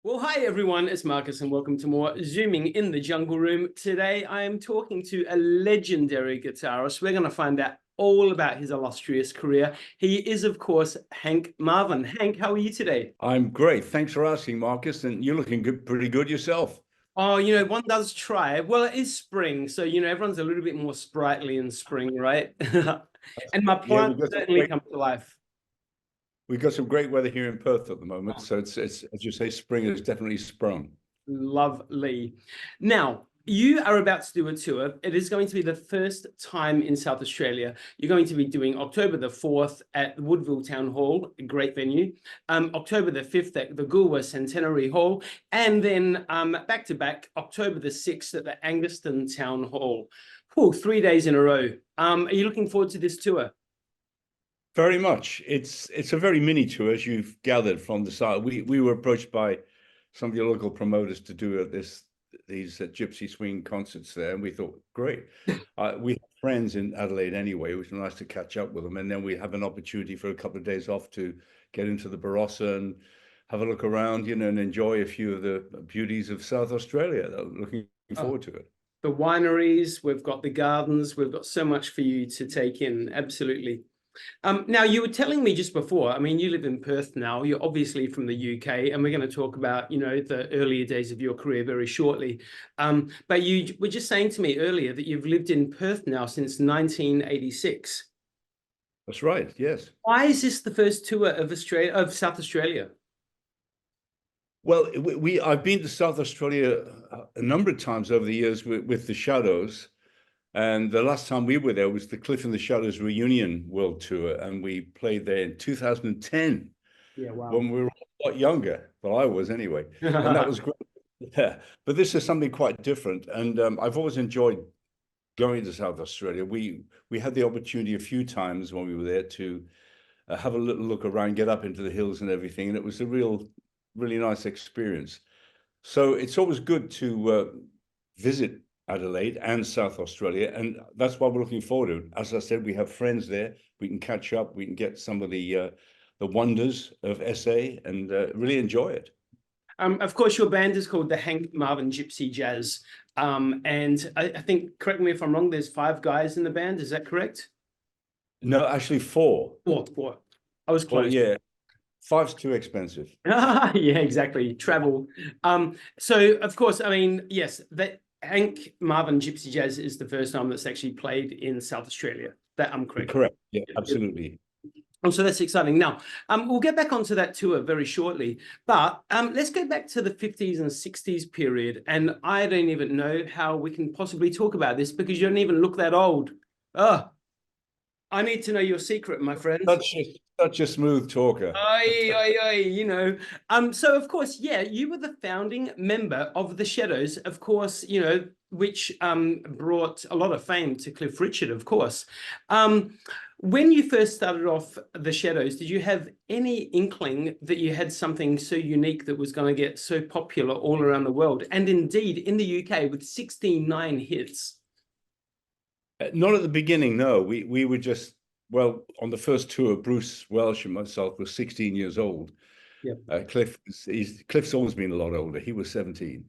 Well, hi everyone, it's Markus and welcome to more Zooming in the Jungle Room. Today I am talking to a legendary guitarist. We're going to find out all about his illustrious career. He is, of course, Hank Marvin. Hank, how are you today? I'm great. Thanks for asking, Markus. And you're looking good, pretty good yourself. Oh, one does try. Well, it is spring, so, everyone's a little bit more sprightly in spring, right? And my Yeah, plants certainly come to life. we've got some great weather here in Perth at the moment. So it's as you say, spring has definitely sprung. Lovely. Now, you are about to do a tour. It is going to be the first time in South Australia. You're going to be doing October the 4th at Woodville Town Hall, a great venue. October the 5th at the Goolwa Centenary Hall. And then back to back, October the 6th at the Anguston Town Hall. Whew, 3 days in a row. Are you looking forward to this tour? Very much. It's a very mini tour, as you've gathered from the site. We were approached by some of your local promoters to do these Gypsy swing concerts there, and we thought, great. We have friends in Adelaide anyway, which was nice to catch up with them, and then we have an opportunity for a couple of days off to get into the Barossa and have a look around, and enjoy a few of the beauties of South Australia. Looking forward to it. The wineries, we've got the gardens, we've got so much for you to take in. Absolutely. Now, you were telling me just before, you live in Perth now, you're obviously from the UK, and we're going to talk about, the earlier days of your career very shortly. But you were just saying to me earlier that you've lived in Perth now since 1986. That's right, yes. Why is this the first tour of South Australia? Well, I've been to South Australia a number of times over the years with the Shadows. And the last time we were there was the Cliff and the Shadows Reunion World Tour, and we played there in 2010. Yeah, wow. When we were a lot younger. Well, I was anyway, and that was great. Yeah, but this is something quite different, and I've always enjoyed going to South Australia. We had the opportunity a few times when we were there to have a little look around, get up into the hills and everything, and it was a really nice experience. So it's always good to visit Adelaide and South Australia, and that's why we're looking forward to it. As I said, we have friends there. We can catch up. We can get some of the wonders of SA and really enjoy it. Of course, your band is called the Hank Marvin Gypsy Jazz, and I think, correct me if I'm wrong, there's 5 guys in the band. Is that correct? No, actually 4. Four. I was close. Well, yeah, 5's too expensive. Yeah, exactly. Travel. So of course, yes, that Hank Marvin Gypsy Jazz is the first time that's actually played in South Australia. That I'm correct. Correct. Yeah, absolutely. So that's exciting. Now, we'll get back onto that tour very shortly, but let's go back to the 50s and 60s period. And I don't even know how we can possibly talk about this because you don't even look that old. Oh, I need to know your secret, my friend. Such a smooth talker. So of course, yeah, you were the founding member of the Shadows, of course, which brought a lot of fame to Cliff Richard, of course. When you first started off the Shadows, did you have any inkling that you had something so unique that was going to get so popular all around the world? And indeed, in the UK with 69 hits. Not at the beginning, no. We were just, well, on the first tour, Bruce Welsh and myself were 16 years old. Yeah. Cliff's always been a lot older. He was 17.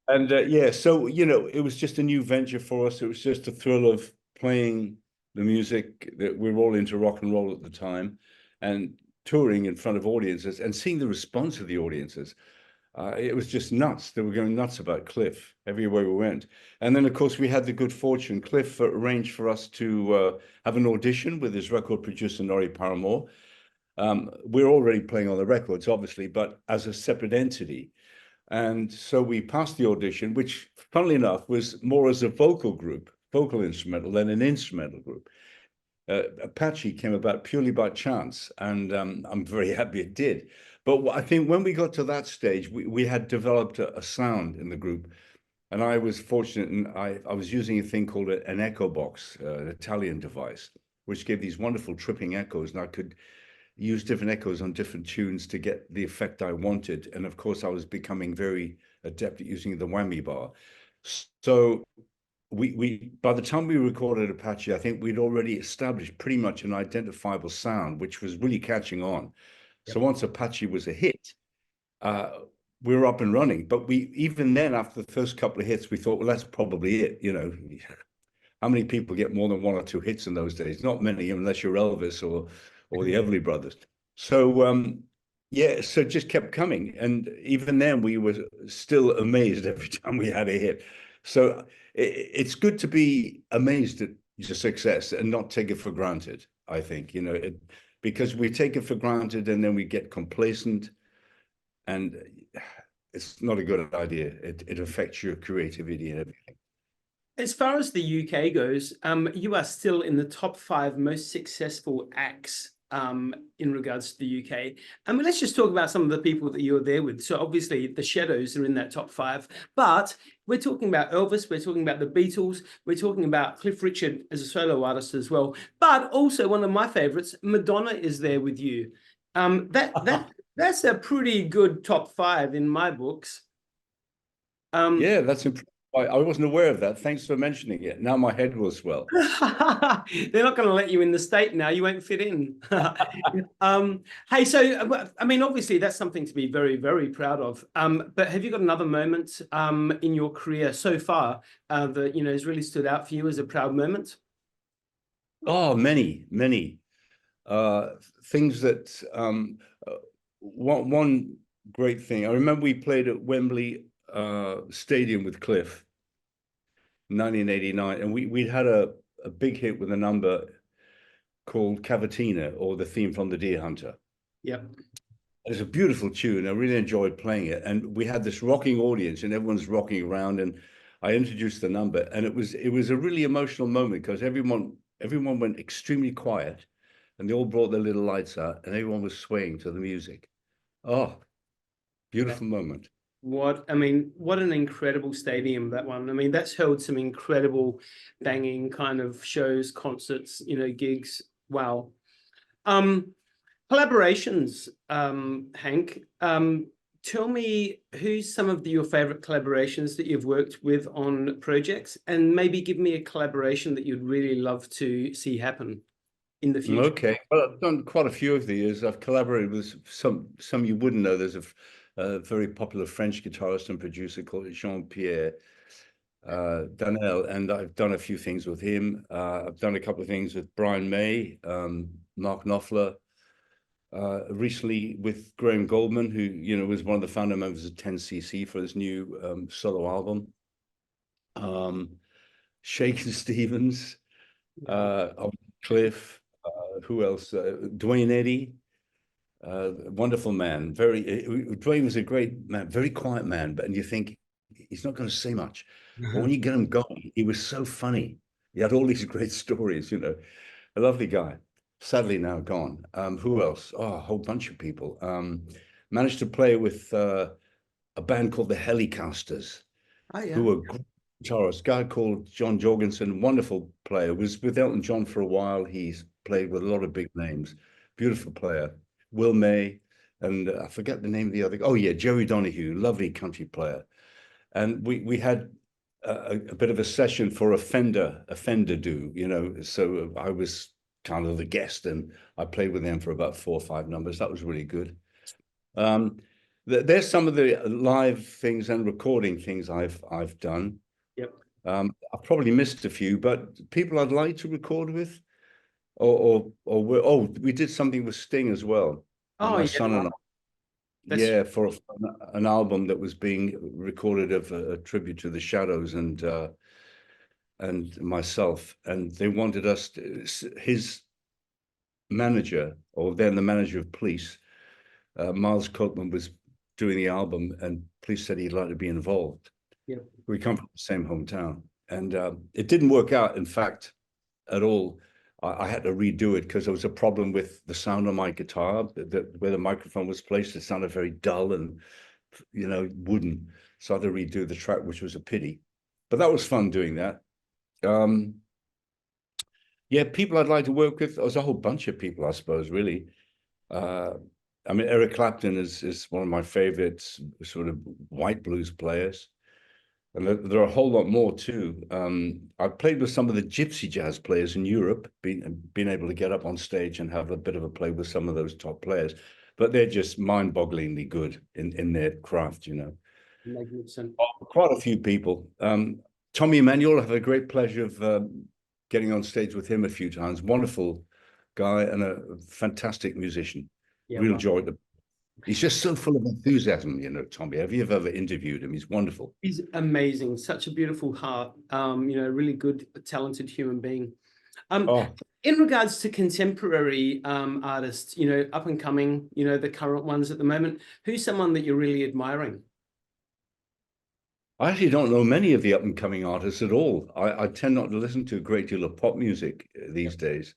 And yeah, so, it was just a new venture for us. It was just a thrill of playing the music. That we were all into rock and roll at the time, and touring in front of audiences and seeing the response of the audiences. It was just nuts. They were going nuts about Cliff everywhere we went. And then, of course, we had the good fortune. Cliff arranged for us to have an audition with his record producer, Norrie Paramore. We're already playing on the records, obviously, but as a separate entity. And so we passed the audition, which, funnily enough, was more as a vocal instrumental than an instrumental group. Apache came about purely by chance, and I'm very happy it did. But I think when we got to that stage, we had developed a sound in the group, and I was fortunate, and I was using a thing called an echo box, an Italian device, which gave these wonderful tripping echoes, and I could use different echoes on different tunes to get the effect I wanted. And of course, I was becoming very adept at using the whammy bar. So we by the time we recorded Apache, I think we'd already established pretty much an identifiable sound, which was really catching on. So once Apache was a hit, we were up and running. But we, even then, after the first couple of hits, we thought, well, that's probably it. You know, how many people get more than one or two hits in those days? Not many, unless you're Elvis or the Everly Brothers. So yeah, so it just kept coming, and even then, we were still amazed every time we had a hit. So it's good to be amazed at your success and not take it for granted. I think, you know, because we take it for granted and then we get complacent, and it's not a good idea. It affects your creativity and everything. As far as the UK goes, you are still in the top 5 most successful acts in regards to the UK. I mean, let's just talk about some of the people that you're there with. So obviously the Shadows are in that top 5, but we're talking about Elvis, we're talking about the Beatles, we're talking about Cliff Richard as a solo artist as well. But also one of my favorites, Madonna, is there with you. That's a pretty good top 5 in my books. Yeah, that's impressive. I wasn't aware of that. Thanks for mentioning it. Now my head will swell. They're not going to let you in the state now. You won't fit in. Hey, so I mean, obviously that's something to be very, very proud of. But have you got another moment in your career so far that you know has really stood out for you as a proud moment? Oh, many, many things that one great thing. I remember we played at Wembley Stadium with Cliff, 1989, and we'd had a big hit with a number called Cavatina, or the theme from The Deer Hunter. Yep. It's a beautiful tune. I really enjoyed playing it, and we had this rocking audience, and everyone's rocking around, and I introduced the number, and it was a really emotional moment because everyone went extremely quiet, and they all brought their little lights out, and everyone was swaying to the music. Oh, beautiful moment. What an incredible stadium, that one. I mean, that's held some incredible banging kind of shows, concerts, you know, gigs. Wow. Collaborations, Hank. Tell me who's some of your favorite collaborations that you've worked with on projects, and maybe give me a collaboration that you'd really love to see happen in the future. Okay, well, I've done quite a few of these. I've collaborated with some you wouldn't know. There's a very popular French guitarist and producer called Jean-Pierre Danel, and I've done a few things with him. I've done a couple of things with Brian May, Mark Knopfler, recently with Graham Goldman, who, you know, was one of the founder members of 10cc for his new solo album. Shakin' Stevens, Cliff, who else? Dwayne Eddy, wonderful man. Dwayne was a great man, very quiet man, and you think he's not going to say much. But when you get him going, he was so funny. He had all these great stories, you know. A lovely guy. Sadly now gone. Who else? Oh, a whole bunch of people. Managed to play with a band called the Helicasters, Oh, yeah. who were great guitarists. A guy called John Jorgensen, wonderful player, was with Elton John for a while. He's played with a lot of big names. Beautiful player. Will May, and I forget the name of the other. Oh yeah, Joey Donahue, lovely country player. And we had a bit of a session for a Fender do, you know. So I was kind of the guest, and I played with them for about 4 or 5 numbers. That was really good. There's some of the live things and recording things I've done. Yep. I've probably missed a few, but people I'd like to record with, we did something with Sting as well. Oh, my yeah. son and I. Yeah, for an album that was being recorded of a tribute to the Shadows and myself, and they wanted us to, his manager, or then the manager of Police, Miles Copeman, was doing the album, and Police said he'd like to be involved. Yeah. We come from the same hometown, and it didn't work out, in fact, at all. I had to redo it because there was a problem with the sound on my guitar, where the microphone was placed. It sounded very dull and, you know, wooden. So I had to redo the track, which was a pity. But that was fun doing that. Yeah, people I'd like to work with. There's a whole bunch of people, I suppose, really. I mean, Eric Clapton is one of my favorites, sort of white blues players. And there are a whole lot more too. I've played with some of the gypsy jazz players in Europe, been able to get up on stage and have a bit of a play with some of those top players. but they're just mind-bogglingly good in their craft, you know. Magnificent. Quite a few people. Tommy Emmanuel, I've had a great pleasure of getting on stage with him a few times. Wonderful guy and a fantastic musician. Yeah, Real well, joy. He's just so full of enthusiasm, you know, Tommy. Have you ever interviewed him? He's wonderful. he's amazing. Such a beautiful heart. You know, really good, talented human being. Oh, In regards to contemporary artists, you know, up and coming, you know, the current ones at the moment, who's someone that you're really admiring? I actually don't know many of the up and coming artists at all. I tend not to listen to a great deal of pop music these days.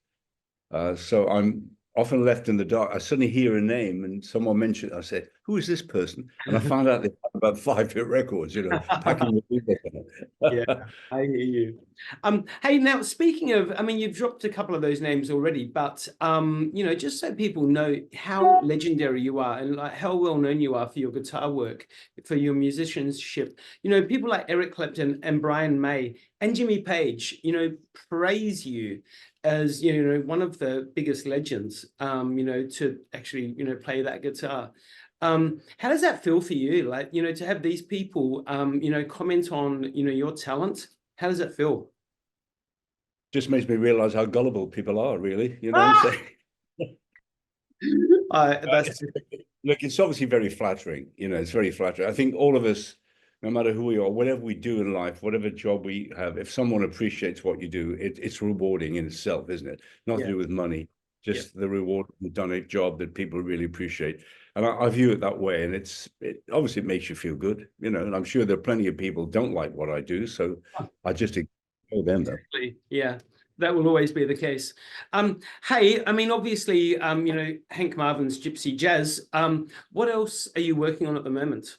So I'm often left in the dark. I suddenly hear a name and someone mentioned, I said, who is this person? And I found out they had about 5-hit records, you know, packing the people. Yeah, I hear you. Hey, now speaking of, I mean, you've dropped a couple of those names already, but you know, just so people know how legendary you are and like how well known you are for your guitar work, for your musicianship. You know, people like Eric Clapton and Brian May and Jimmy Page, you know, praise you as, you know, one of the biggest legends, you know, to actually, you know, play that guitar. How does that feel for you? Like, you know, to have these people, you know, comment on, you know, your talent. How does it feel? Just makes me realize how gullible people are, really. You know what I'm Ah! saying? That's Look, it's obviously very flattering. You know, it's very flattering. I think all of us, no matter who we are, whatever we do in life, whatever job we have, if someone appreciates what you do, it's rewarding in itself, isn't it? Nothing yeah, to do with money, yeah. just the reward of you've done a job that people really appreciate. And I view it that way. And it obviously it makes you feel good, you know, and I'm sure there are plenty of people who don't like what I do. So I just ignore them though. Exactly. Yeah, that will always be the case. Hey, I mean, obviously, you know, Hank Marvin's Gypsy Jazz. What else are you working on at the moment?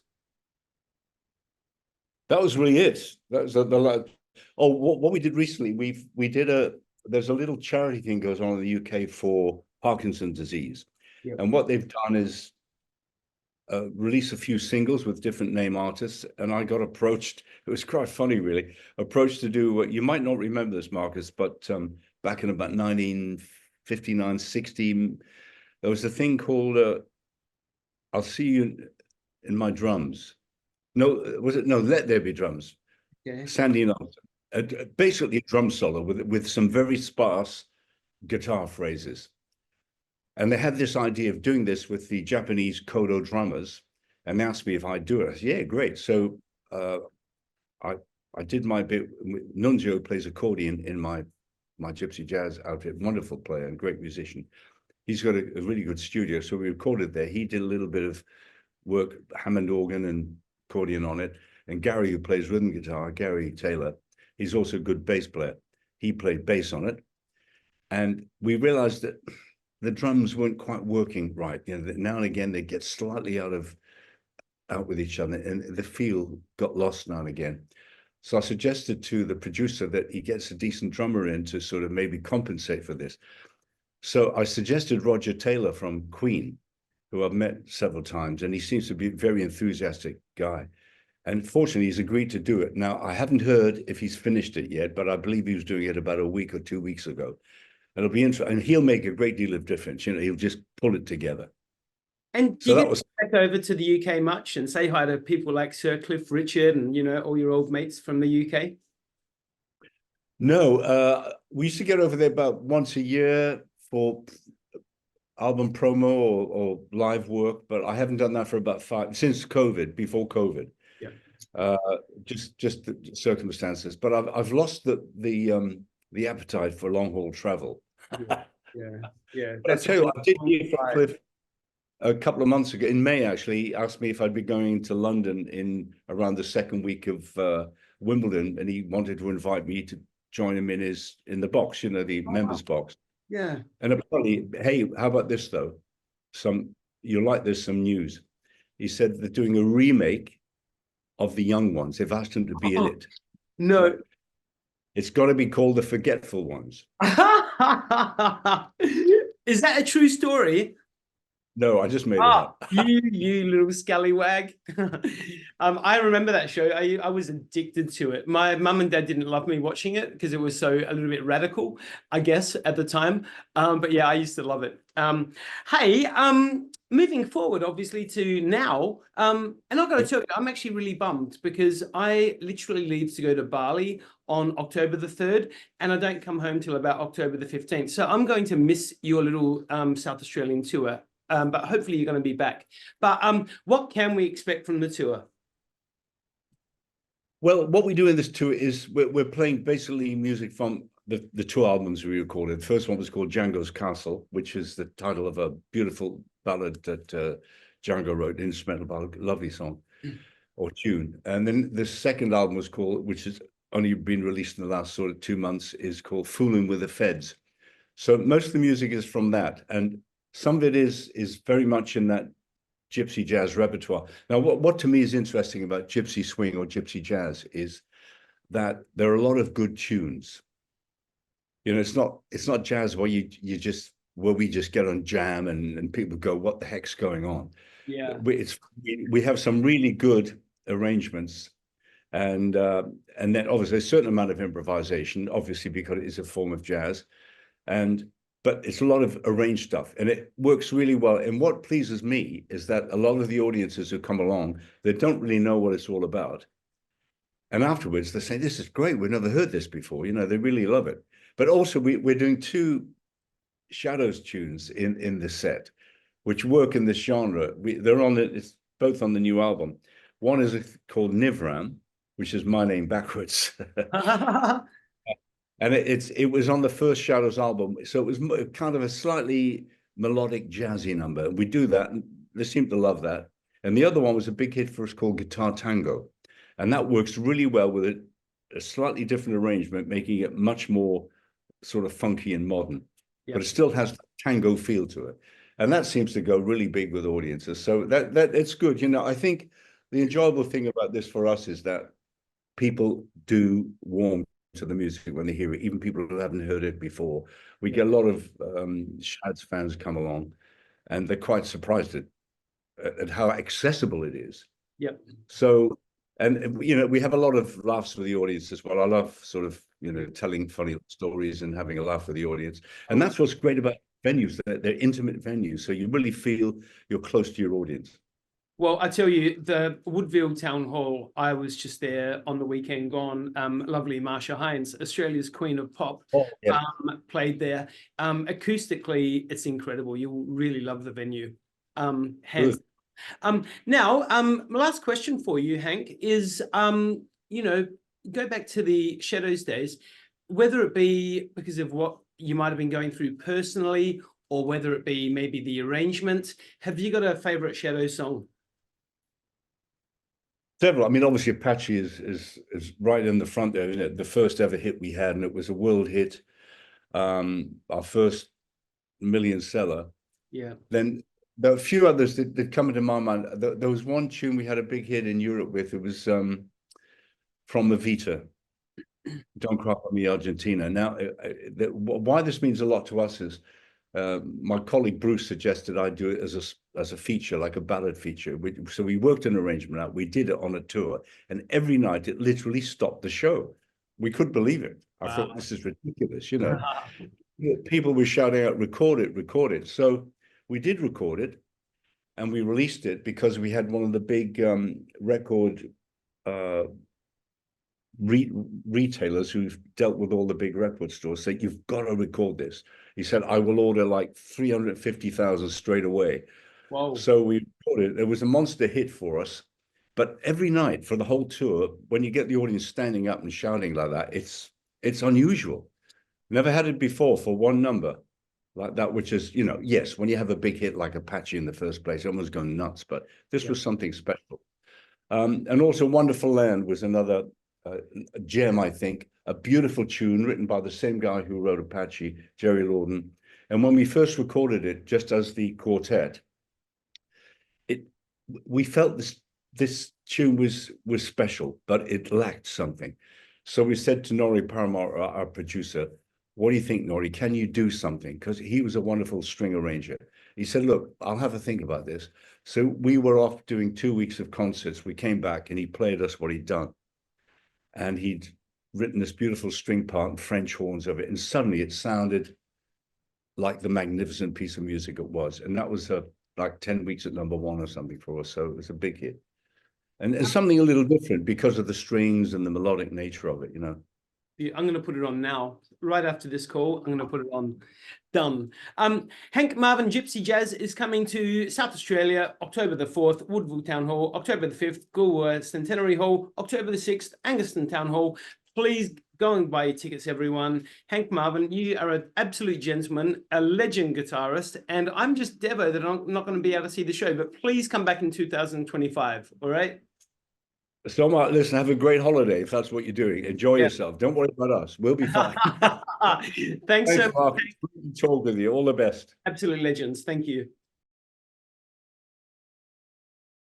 That was really it. That was oh, what we did recently, we did there's a little charity thing goes on in the UK for Parkinson's disease. Yep. And what they've done is release a few singles with different name artists. And I got approached, it was quite funny, really, approached to do what you might not remember this, Marcus, but back in about 1959, 60, there was a thing called I'll See You in My Drums. No, was it? No, Let There Be Drums. Yeah. Sandy and basically a drum solo with some very sparse guitar phrases. And they had this idea of doing this with the Japanese kodo drummers, and they asked me if I'd do it. I said, yeah, great. So I did my bit. Nunzio plays accordion in my Gypsy Jazz outfit. Wonderful player and great musician. He's got a really good studio, so we recorded there. He did a little bit of work, Hammond organ and accordion on it. And Gary, who plays rhythm guitar, Gary Taylor, he's also a good bass player. He played bass on it. And we realized that the drums weren't quite working right. You know, that now and again they get slightly out with each other, and the feel got lost now and again. So I suggested to the producer that he gets a decent drummer in to sort of maybe compensate for this. So I suggested Roger Taylor from Queen, who I've met several times, and he seems to be a very enthusiastic guy. And fortunately, he's agreed to do it. Now, I haven't heard if he's finished it yet, but I believe he was doing it about a week or 2 weeks ago. It'll be interesting, and he'll make a great deal of difference. You know, he'll just pull it together. And do So you that get was back over to the UK much and say hi to people like Sir Cliff Richard and, you know, all your old mates from the UK? no. We used to get over there about once a year for album promo or live work, but I haven't done that for about since COVID, before COVID. Yeah. Just the circumstances. But I've lost the appetite for long haul travel. Yeah. But I That's tell you what, I did hear from right. Cliff a couple of months ago, in May actually, he asked me if I'd be going to London in around the second week of Wimbledon, and he wanted to invite me to join him in the box, you know, the members box. Yeah. And apparently, hey, how about this though? You'll like this, some news. He said they're doing a remake of The Young Ones. They've asked him to be in it. No. It's got to be called The Forgetful Ones. Is that a true story? No, I just made it Ah, up. you little scallywag. I remember that show. I was addicted to it. My mum and dad didn't love me watching it because it was so a little bit radical, I guess, at the time. But yeah, I used to love it. Hey, moving forward, obviously, to now, and I've got to tell you, I'm actually really bummed because I literally leave to go to Bali on October the 3rd, and I don't come home till about October the 15th. So I'm going to miss your little South Australian tour. But hopefully you're going to be back. But what can we expect from the tour? Well, what we do in this tour is we're playing basically music from the two albums we recorded. The first one was called Django's Castle, which is the title of a beautiful ballad that Django wrote, instrumental ballad, lovely song or tune. And then the second album was called, which has only been released in the last sort of 2 months, is called Fooling with the Feds. So most of the music is from that, and some of it is very much in that gypsy jazz repertoire. Now, what to me is interesting about gypsy swing or gypsy jazz is that there are a lot of good tunes. You know, it's not jazz where you just where we just get on jam and people go, what the heck's going on? Yeah. We have some really good arrangements, and then obviously a certain amount of improvisation, obviously because it is a form of jazz, and but it's a lot of arranged stuff, and it works really well. And what pleases me is that a lot of the audiences who come along, they don't really know what it's all about, and afterwards they say, "This is great. We've never heard this before." You know, they really love it. But also, we're doing two Shadows tunes in the set, which work in this genre. They're on it. It's both on the new album. One is called Nivram, which is my name backwards. And it was on the first Shadows album, so it was kind of a slightly melodic, jazzy number. We do that, and they seem to love that. And the other one was a big hit for us called Guitar Tango, and that works really well with a slightly different arrangement, making it much more sort of funky and modern, Yeah. but it still has that tango feel to it. And that seems to go really big with audiences. So that it's good. You know, I think the enjoyable thing about this for us is that people do warm to the music when they hear it, even people who haven't heard it before. We get a lot of Shads fans come along, and they're quite surprised at how accessible it is. Yep. So, and you know, we have a lot of laughs with the audience as well. I love sort of, you know, telling funny stories and having a laugh with the audience. And that's what's great about venues. They're intimate venues, so you really feel you're close to your audience. Well, I tell you, the Woodville Town Hall, I was just there on the weekend gone. Lovely Marsha Hines, Australia's Queen of Pop, Oh, yes. played there. Acoustically, it's incredible. You'll really love the venue. Hands. Now, my last question for you, Hank, is, you know, go back to the Shadows days, whether it be because of what you might have been going through personally, or whether it be maybe the arrangement. Have you got a favorite Shadows song? Several. I mean, obviously Apache is right in the front there, isn't it? The first ever hit we had, and it was a world hit. Our first million seller. Yeah. Then there are a few others that come into my mind. There was one tune we had a big hit in Europe with. It was from Evita, Don't Cry for Me, Argentina. Now, why this means a lot to us is my colleague Bruce suggested I do it as a feature, like a ballad feature. So we worked an arrangement out. We did it on a tour, and every night it literally stopped the show. We couldn't believe it. I thought, this is ridiculous, you know. People were shouting out, record it, record it. So we did record it, and we released it because we had one of the big record retailers who've dealt with all the big record stores say, you've got to record this. He said, I will order like 350,000 straight away. Whoa. So we recorded it. It was a monster hit for us. But every night for the whole tour, when you get the audience standing up and shouting like that, it's unusual. Never had it before for one number like that, which is, you know, yes, when you have a big hit like Apache in the first place, everyone's going nuts, but this was something special. And also Wonderful Land was another gem, I think, a beautiful tune written by the same guy who wrote Apache, Jerry Lorden. And when we first recorded it, just as the quartet, we felt this tune was special, but it lacked something. So we said to Nori Paramar, our producer, what do you think, Nori? Can you do something? Because he was a wonderful string arranger. He said, look, I'll have a think about this. So we were off doing 2 weeks of concerts. We came back and he played us what he'd done. And he'd written this beautiful string part and French horns of it. And suddenly it sounded like the magnificent piece of music it was. And that was like 10 weeks at #1 or something for us. So it was a big hit. And something a little different because of the strings and the melodic nature of it, you know. I'm going to put it on now, right after this call. I'm going to put it on. Done. Hank Marvin Gypsy Jazz is coming to South Australia, October the 4th, Woodville Town Hall, October the 5th, Goolwa Centenary Hall, October the 6th, Angaston Town Hall. Please go and buy your tickets, everyone. Hank Marvin, you are an absolute gentleman, a legend guitarist, and I'm just Devo that I'm not going to be able to see the show, but please come back in 2025, all right? So, Mark, listen, have a great holiday if that's what you're doing. Enjoy yourself. Don't worry about us. We'll be fine. Thanks, Thanks, Mark. Talk with you. All the best. Absolute legends. Thank you.